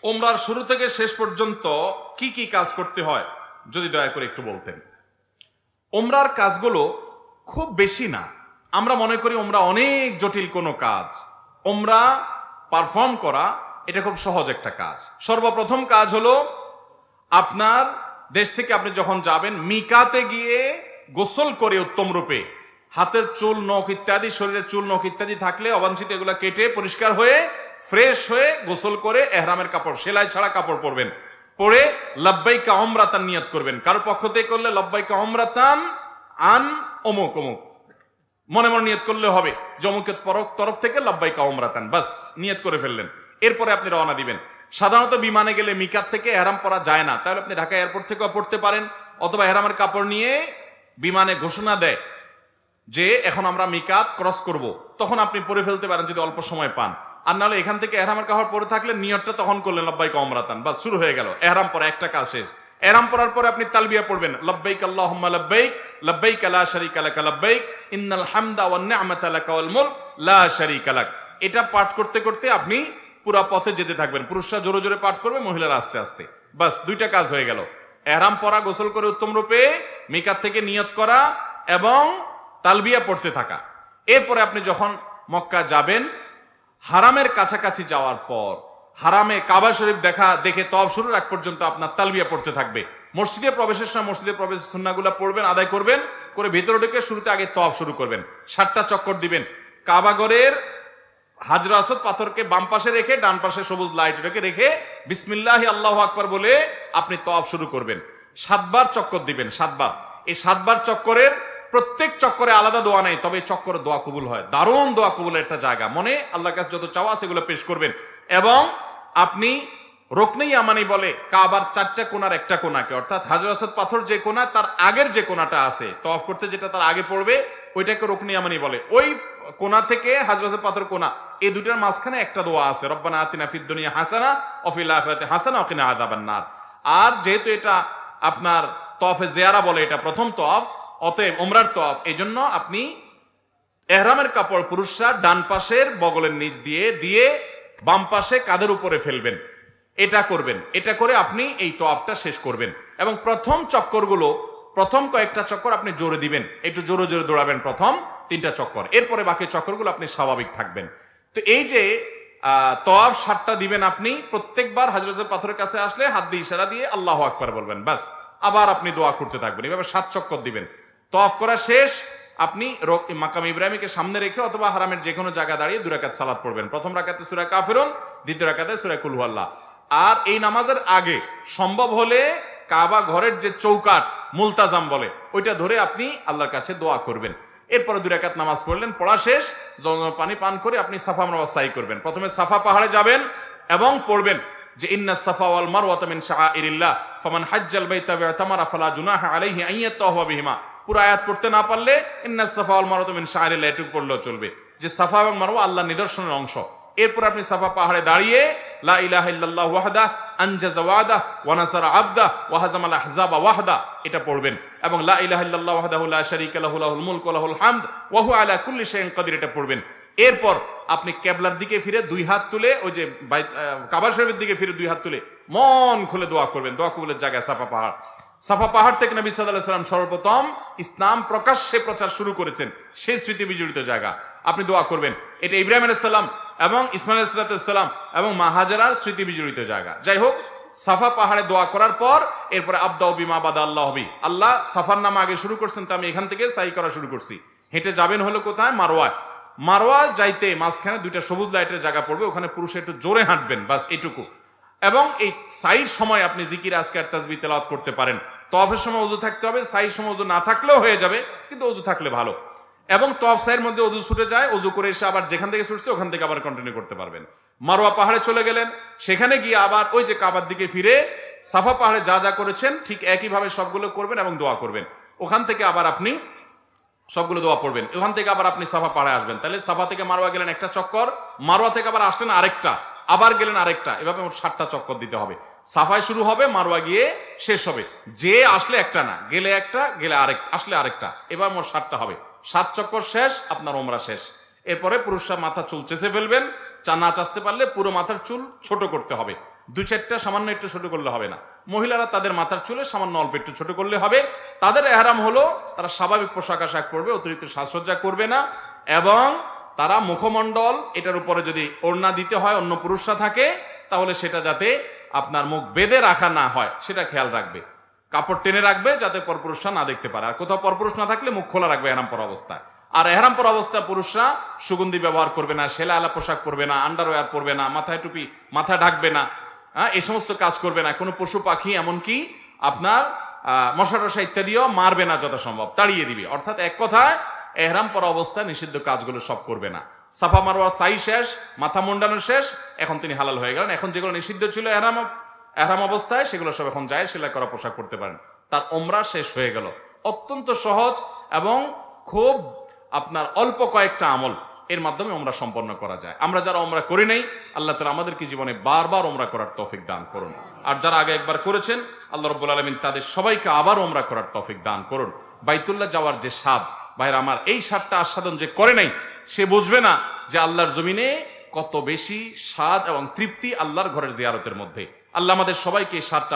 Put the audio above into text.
ওমরার শুরু থেকে শেষ পর্যন্ত কি কি কাজ করতে হয় যদি দয়া করে একটু বলতেন। ওমরার কাজগুলো খুব বেশি না, আমরা মনে করি ওমরা অনেক জটিল কোনো কাজ। ওমরা পারফর্ম করা এটা খুব সহজ একটা কাজ। সর্বপ্রথম কাজ হলো আপনার দেশ থেকে আপনি যখন যাবেন মিকাতে গিয়ে গোসল করে উত্তম রূপে হাতের চুল নখ ইত্যাদি, শরীরের চুল নখ ইত্যাদি থাকলে অবাঞ্ছিত এগুলা কেটে পরিষ্কার হয়ে ফ্রেশ হয়ে গোসল করে এহরামের কাপড়, সেলাই ছাড়া কাপড় পরবেন, পরে লব্বাইকা উমরাতান নিয়ত করবেন। কারোর পক্ষ থেকে করলে লব্বাইকা উমরাতান আন অমুক অমুক মনে মনে নিয়ত করলে হবে, জমুকের তরফ থেকে লব্বাইকা উমরাতান, বাস নিয়ত করে ফেললেন। এরপরে আপনি রওনা দিবেন। সাধারণত বিমানে গেলে মিকাত থেকে এহরাম পরা যায় না, তাহলে আপনি ঢাকা এয়ারপোর্ট থেকেও পড়তে পারেন, অথবা এহরামের কাপড় নিয়ে বিমানে ঘোষণা দেয় যে এখন আমরা মিকাত ক্রস করব, তখন আপনি পরে ফেলতে পারেন যদি অল্প সময় পান। আর নাহলে এখান থেকে এহরামের কাপড় পরে থাকলে নিয়তটা তখন করলেন লব্বাইকা উমরাতান, বাস শুরু হয়ে গেল এহরাম পরা, একটা কাজ শেষ। এহরাম পরার পরে আপনি তালবিয়া পড়বেন, লব্বাইক আল্লাহুম্মা লব্বাইক লব্বাইক লা শারীকা লাক লব্বাইক ইন্নাল হামদা ওয়ান নি'মাতা লাকা ওয়াল মুলক লা শারীকা লাক। এটা পাঠ করতে করতে আপনি পুরা পথে যেতে থাকবেন। পুরুষরা জোরে জোরে পাঠ করবে, মহিলারা আস্তে আস্তে, বাস দুইটা কাজ হয়ে গেল। এহরাম পরা, গোসল করে উত্তম রূপে মিকাত থেকে নিয়ত করা এবং তালবিয়া পড়তে থাকা। এরপরে আপনি যখন মক্কা যাবেন, হারামের কাছাকাছি যাওয়ার পর হারামে কাবা শরীফ দেখে তওয়াফ শুরুর আগ পর্যন্ত আপনার তালবিয়া পড়তে থাকবে। মসজিদে প্রবেশের সময় মসজিদে প্রবেশের সুন্নাহগুলো পড়বেন, আদায় করবেন, করে ভিতরে ঢুকে শুরুতে আগে তওয়াফ শুরু করবেন। 7টা চক্কর দিবেন। কাবাগরের হাজরা আসদ পাথরকে বাম পাশে রেখে ডান পাশে সবুজ লাইট রেখে বিসমিল্লাহি আল্লাহু আকবার বলে আপনি তওয়াফ শুরু করবেন। 7 বার চক্কর দিবেন, 7 বার। এই 7 বার চক্করের প্রত্যেক চক্করে আলাদা দোয়া নেই, তবে চক্করে দোয়া কবুল হয়। দারুণ দোয়া কবুলের একটা জায়গা। মনে আল্লাহর কাছে যত চাওয়া সেগুলো পেশ করবেন এবং আপনি রুকনে ইয়ামানি বলে কাবার 4টা কোণার একটা কোণাকে, অর্থাৎ হাজর আসদ পাথর যে কোণা তার আগের যে কোণাটা আছে তওয়াফ করতে যেটা তার আগে পড়বে ওইটাকে রুকনে ইয়ামানি বলে। ওই কোণা থেকে হাজর আসদ পাথর কোণা, এই দুটার মাঝখানে একটা দোয়া আছে, রব্বানা আতিনা ফিদ দুনিয়া হাসানা ওয়া ফিল আখিরাতি হাসানা ওয়া কিনা আযাবান নার। আর যেহেতু এটা আপনার তওয়াফে জিয়ারা বলে, এটা প্রথম তওয়াফ, অতএব ওমরার তওয়াফ, এইজন্য আপনি ইহরামের কাপড় পুরুষরা ডান পাশের বগলের নিচ দিয়ে বাম পাশে কাঁধের উপরে ফেলবেন। এটা করবেন। এটা করে আপনি এই তওয়াফটা শেষ করবেন এবং প্রথম চক্করগুলো, প্রথম কয়েকটা চক্কর আপনি জোরে দিবেন, একটু জোরে জোরে দৌড়াবেন প্রথম 3টা চক্কর। এরপরে বাকি চক্করগুলো আপনি স্বাভাবিক থাকবেন। তো এই যে তওয়াফ 7টা দিবেন আপনি, প্রত্যেকবার হযরতের পাথরের কাছে আসলে হাত দিয়ে ইশারা দিয়ে আল্লাহু আকবার বলবেন, বাস। আবার আপনি দোয়া করতে থাকবেন, এভাবে 7 চক্কর দিবেন। তওয়াফ করা শেষ, আপনি মাকাম ইব্রাহিমকে সামনে রেখে অথবা হারামের যে কোনো জায়গা দাঁড়িয়ে 2 রাকাত সালাত পড়বেন। প্রথম রাকাতে সূরা কাফিরুন, দ্বিতীয় রাকাতে সূরা কুল হুয়াল্লাহ। আর এই নামাজের আগে সম্ভব হলে কাবা ঘরের যে চৌকাট মুলতাজাম বলে ওইটা ধরে আপনি আল্লাহর কাছে দোয়া করবেন। এরপরে 2 রাকাত নামাজ পড়লেন, পড়া শেষ, জমজম পানি পান করে আপনি সাফা মারওয়া সাই করবেন। প্রথমে সাফা পাহাড়ে যাবেন এবং পড়বেন যে ইন্নাস সাফা ওয়াল মারওয়াতা মিন শাআইরিল্লাহ ফামান হাজ্জাল বাইতা ওয়া তামারা ফালা জুনাহা আলাইহি আন ইয়াতাওয়াফা বিহিমা। পুরো আয়াত পড়তে না পারলে ইন্নাস সাফা ওয়াল মারওয়াতা মিন শাআইরিল্লাহ এটুকু পড়লেও চলবে, যে সাফা এবং মারওয়া আল্লাহর নিদর্শনের অংশ। এরপর আপনি সাফা পাহাড়ে দাঁড়িয়ে লা ইলাহা ইল্লাল্লাহ ওয়াহদা আনজাযা ওয়াদা ওয়া নাসারা আবদা ওয়া হাজামাল আহজাবা ওয়াহদা এটা পড়বেন এবং লা ইলাহা ইল্লাল্লাহ ওয়াহদাহু লা শারীকা লাহু লাহুল মুলকু ওয়া লাহুল হামদ ওয়া হুয়া আলা কুল্লি শাইইন কাদির এটা পড়বেন। এরপর আপনি কিবলার দিকে ফিরে 2 হাত তুলে, ওই যে কাবা শরীফের দিকে ফিরে 2 হাত তুলে মন খুলে দোয়া করবেন। দোয়া কবুলের জায়গা সাফা পাহাড়। সাফা পাহাড় থেকে নবী সাল্লাল্লাহু আলাইহি ওয়াসাল্লাম সর্বপ্রথম ইসলাম প্রকাশ্যে প্রচার শুরু করেছেন, সেই স্মৃতি বিজড়িত জায়গা। আপনি দোয়া করবেন। এটা ইব্রাহিম আলাইহিস সালাম এবং ইসমাঈল আলাইহিস সালাম এবং মা হাজারার স্মৃতি বিজড়িত জায়গা। যাই হোক, সাফা পাহাড়ে দোয়া করার পর এরপরে আবদাউ বিমা বাদা আল্লাহ বি, আল্লাহ সাফার নামে আগে শুরু করছেন, তো আমি এখান থেকে সাই করা শুরু করছি। হেঁটে যাবেন হলো কোথায়? মারওয়ায়। মারওয়া যাইতে মাঝখানে 2টা সবুজ লাইটের জায়গা পড়বে, ওখানে পুরুষে একটু জোরে হাঁটবেন, বাস এটুকু। এবং এই সাইর সময় আপনি জিকির আজকার তাসবিহ তেলাওয়াত করতে পারেন। তওয়াফের সময় ওযু থাকতে হবে, সাইর সময় ওযু না থাকলেও হয়ে যাবে, কিন্তু ওযু থাকলে ভালো। এবং তওয়াফ সাইয়ের মধ্যে ওযু ছুটে যায়, ওযু করে এসে আবার যেখান থেকে ছুটছে ওখান থেকে আবার কন্টিনিউ করতে পারবেন। মারওয়া পাহাড়ে চলে গেলেন, সেখানে গিয়ে আবার ওই যে কাবার দিকে ফিরে সাফা পাহাড়ে যা যা করেছেন ঠিক একইভাবে সবগুলো করবেন এবং দোয়া করবেন। ওখান থেকে আবার আপনি সবগুলো দোয়া পড়বেন। ওখান থেকে আবার আপনি সাফা পাহাড়ে আসবেন। তাহলে সাফা থেকে মারওয়া গেলেন একটা চক্কর, মারওয়া থেকে আবার আসলেন আরেকটা, আবার গেলেন আরেকটা, এভাবে মোট 7টা চক্কর দিতে হবে। সাফায় শুরু হবে, মারওয়া গিয়ে শেষ হবে। যে আসলে একটা না, গেলে একটা, গেলে আরেকটা, আসলে আরেকটা, এবার মোট 7টা হবে। 7 চক্কর শেষ, আপনার ওমরা শেষ। এরপরে পুরুষরা মাথা চুল চেঁচে ফেলবেন, না চাচতে পারলে পুরো মাথার চুল ছোট করতে হবে। দু চারটা সামান্য একটু ছোট করলে হবে না। মহিলারা তাদের মাথার চুলে সামান্য অল্প একটু ছোট করলে হবে। তাদের এহরাম হলো তারা স্বাভাবিক পোশাক আশাক পরবে, অতিরিক্ত সাজসজ্জা করবে না, এবং তারা মুখমণ্ডল এটার উপরে যদি ওড়না দিতে হয় অন্য পুরুষরা থাকে তাহলে সেটা যাতে আপনার মুখ বেঁধে রাখা না হয় সেটা খেয়াল রাখবে, কাপড় টেনে রাখবে যাতে পরপুরুষরা না দেখতে পারে। আর কোথাও পরপুরুষ না থাকলে মুখ খোলা রাখবে এহরাম পরা অবস্থায়। আর এহরাম পরা অবস্থায় পুরুষরা সুগন্ধি ব্যবহার করবে না, সেলা আলা পোশাক পরবে না, আন্ডারওয়্যার পরবে না, মাথায় টুপি মাথা ঢাকবে না, এই সমস্ত কাজ করবে না। কোনো পশু পাখি এমনকি আপনার মশা টশা ইত্যাদিও মারবে না, যথাসম্ভব তাড়িয়ে দিবে। অর্থাৎ এক কথায় এহরাম পরা অবস্থায় নিষিদ্ধ কাজগুলো সব করবে না। সাফা মারওয়া সাই শেষ, মাথা মুন্ডানো শেষ, এখন তিনি হালাল হয়ে গেলেন। এখন যেগুলো নিষিদ্ধ ছিল এহরাম অবস্থায় সেগুলো সব এখন যায়, সেলাই করা পোশাক পরতে পারেন। তার ওমরা শেষ হয়ে গেল। অত্যন্ত সহজ এবং খুব আপনার অল্প কয়েকটা আমল এর মাধ্যমে ওমরা সম্পন্ন করা যায়। আমরা যারা ওমরা করি নাই, আল্লাহ তাআলা আমাদেরকে জীবনে বারবার ওমরা করার তৌফিক দান করুন। আর যারা আগে একবার করেছেন, আল্লাহ রাব্বুল আলামিন তাদের সবাইকে আবার ওমরা করার তৌফিক দান করুন। বাইতুল্লাহ যাওয়ার যে স্বাদ, ভাইরা আমার, এই স্বাদটা আস্বাদন যে করে নাই সে বুঝবে না যে আল্লাহর জমিনে কত বেশি স্বাদ এবং তৃপ্তি আল্লাহর ঘরের জিয়ারতের মধ্যে। আল্লাহ আমাদের সবাইকে এই স্বাদটা